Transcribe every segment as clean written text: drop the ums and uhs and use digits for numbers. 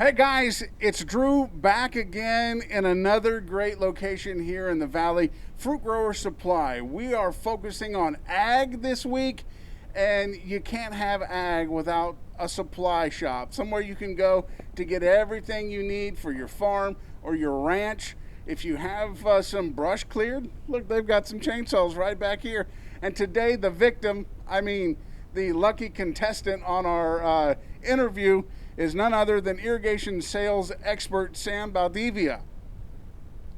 Hey guys, it's Drew back again in another great location here in the Valley, Fruit Grower Supply. We are focusing on ag this week, and you can't have ag without a supply shop, somewhere you can go to get everything you need for your farm or your ranch. If you have some brush cleared, look, they've got some chainsaws right back here. And today, the victim, the lucky contestant on our interview, is none other than irrigation sales expert Sam Baldivia.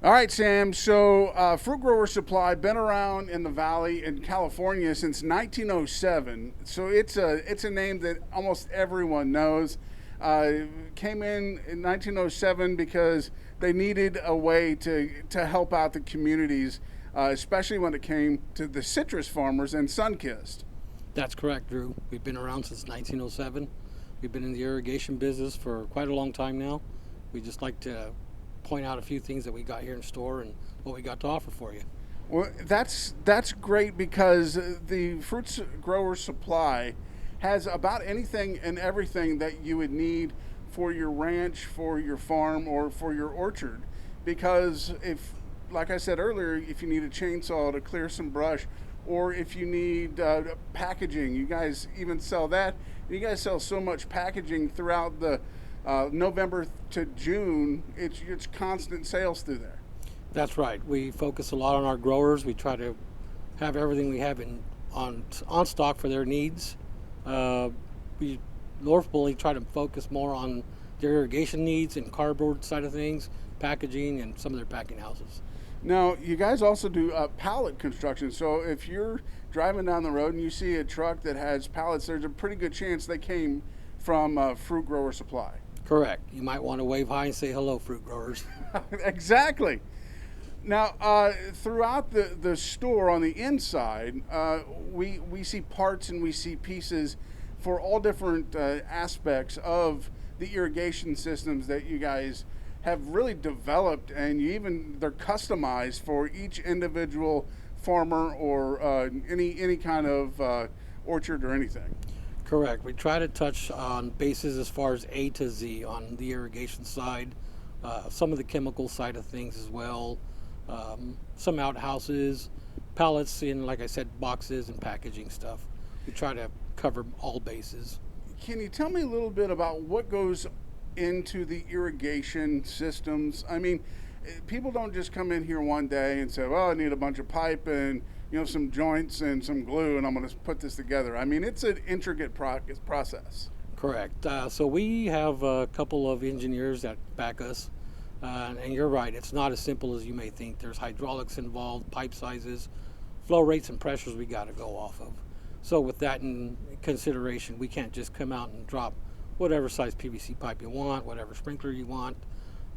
All right, Sam. So, Fruit Grower Supply been around in the Valley in California since 1907. So it's a name that almost everyone knows. Came in 1907 because they needed a way to help out the communities, especially when it came to the citrus farmers and Sunkist. That's correct, Drew. We've been around since 1907. We've been in the irrigation business for quite a long time now. We just like to point out a few things that we got here in store and what we got to offer for you. Well, that's great because the Fruits Grower Supply has about anything and everything that you would need for your ranch, for your farm, or for your orchard. Because if, like I said earlier, if you need a chainsaw to clear some brush, or if you need packaging, you guys even sell that. You guys sell so much packaging throughout the November to June. It's constant sales through there. That's right. We focus a lot on our growers. We try to have everything we have on stock for their needs. We normally try to focus more on their irrigation needs and cardboard side of things, packaging, and some of their packing houses. Now, you guys also do pallet construction. So if you're driving down the road and you see a truck that has pallets, there's a pretty good chance they came from Fruit Grower Supply. Correct. You might want to wave hi and say hello, fruit growers. Exactly. Now, throughout the store on the inside, we see parts and we see pieces for all different aspects of the irrigation systems that you guys have really developed, and they're customized for each individual farmer or any kind of orchard or anything. Correct. We try to touch on bases as far as A to Z on the irrigation side, some of the chemical side of things as well, some outhouses, pallets in, like I said, boxes and packaging stuff. We try to cover all bases. Can you tell me a little bit about what goes into the irrigation systems? I mean, people don't just come in here one day and say, well, I need a bunch of pipe and some joints and some glue, and I'm going to put this together. I mean, it's an intricate process. Correct. So we have a couple of engineers that back us, and you're right, it's not as simple as you may think. There's hydraulics involved, pipe sizes, flow rates and pressures we got to go off of. So with that in consideration, we can't just come out and drop whatever size PVC pipe you want, whatever sprinkler you want.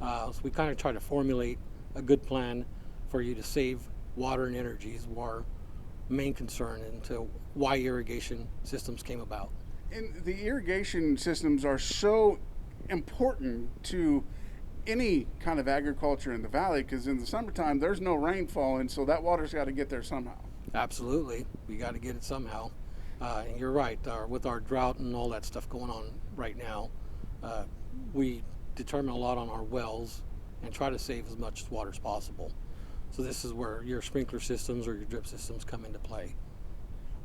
So we kind of try to formulate a good plan for you to save water and energy is our main concern into why irrigation systems came about. And the irrigation systems are so important to any kind of agriculture in the valley, because in the summertime there's no rainfall, and so that water's got to get there somehow. Absolutely, we got to get it somehow. And you're right, with our drought and all that stuff going on right now, we determine a lot on our wells and try to save as much water as possible. So this is where your sprinkler systems or your drip systems come into play.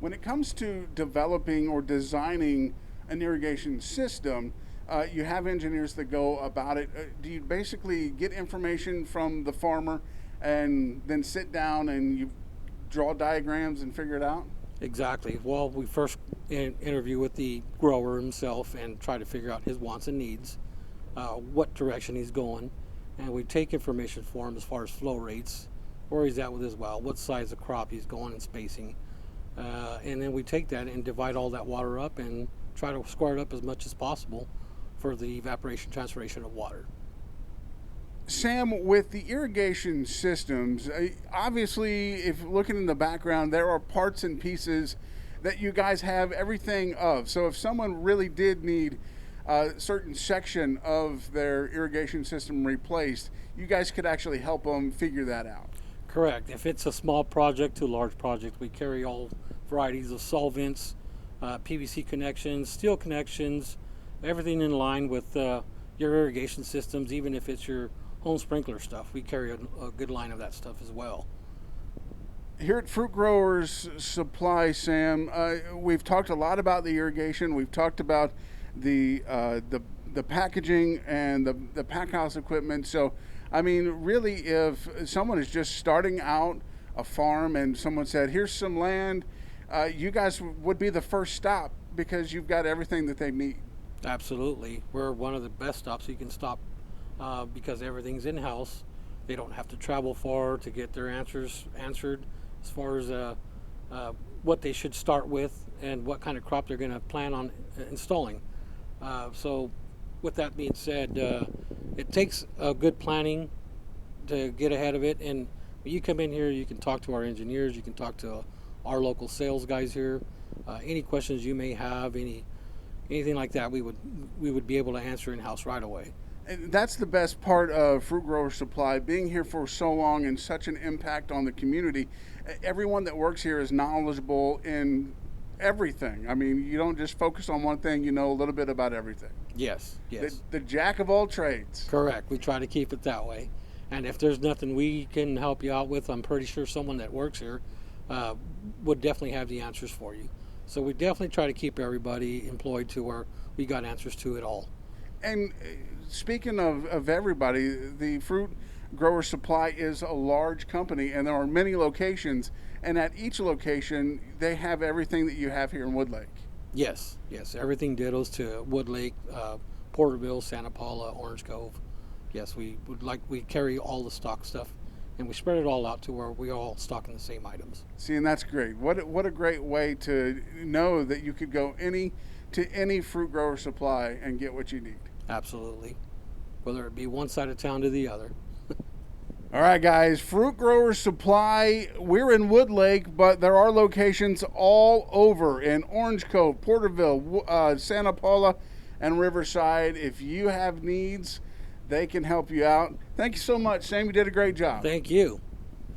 When it comes to developing or designing an irrigation system, you have engineers that go about it. Do you basically get information from the farmer and then sit down and you draw diagrams and figure it out? Exactly. Well, we first interview with the grower himself and try to figure out his wants and needs, what direction he's going, and we take information for him as far as flow rates, where he's at with his well, what size of crop he's going and spacing, and then we take that and divide all that water up and try to square it up as much as possible for the evaporation transpiration of water. Sam, with the irrigation systems, obviously, if looking in the background, there are parts and pieces that you guys have everything of. So if someone really did need a certain section of their irrigation system replaced, you guys could actually help them figure that out. Correct. If it's a small project to a large project, we carry all varieties of solvents, PVC connections, steel connections, everything in line with your irrigation systems, even if it's your home sprinkler stuff. We carry a good line of that stuff as well. Here at Fruit Growers Supply, Sam, we've talked a lot about the irrigation. We've talked about the packaging and the pack house equipment. So, I mean, really, if someone is just starting out a farm and someone said, "Here's some land," you guys would be the first stop because you've got everything that they need. Absolutely. We're one of the best stops you can stop because everything's in house. They don't have to travel far to get their answers answered as far as what they should start with and what kind of crop they're going to plan on installing. So, with that being said, it takes a good planning to get ahead of it. And when you come in here, you can talk to our engineers, you can talk to our local sales guys here. Any questions you may have, anything like that, we would be able to answer in house right away. And that's the best part of Fruit Grower Supply, being here for so long and such an impact on the community. Everyone that works here is knowledgeable in everything. I mean, you don't just focus on one thing, you know a little bit about everything. Yes, yes. The jack of all trades. Correct. We try to keep it that way. And if there's nothing we can help you out with, I'm pretty sure someone that works here would definitely have the answers for you. So we definitely try to keep everybody employed to where we got answers to it all. And speaking of everybody, the Fruit Grower Supply is a large company, and there are many locations. And at each location, they have everything that you have here in Woodlake. Yes, yes. Everything dittos to Wood Lake, Porterville, Santa Paula, Orange Cove. Yes, we carry all the stock stuff, and we spread it all out to where we all stocking the same items. See, and that's great. What a great way to know that you could go to any Fruit Grower Supply and get what you need. Absolutely. Whether it be one side of town to the other. All right, guys, Fruit Grower Supply. We're in Woodlake, but there are locations all over in Orange Cove, Porterville, Santa Paula, and Riverside. If you have needs, they can help you out. Thank you so much, Sam. You did a great job. Thank you.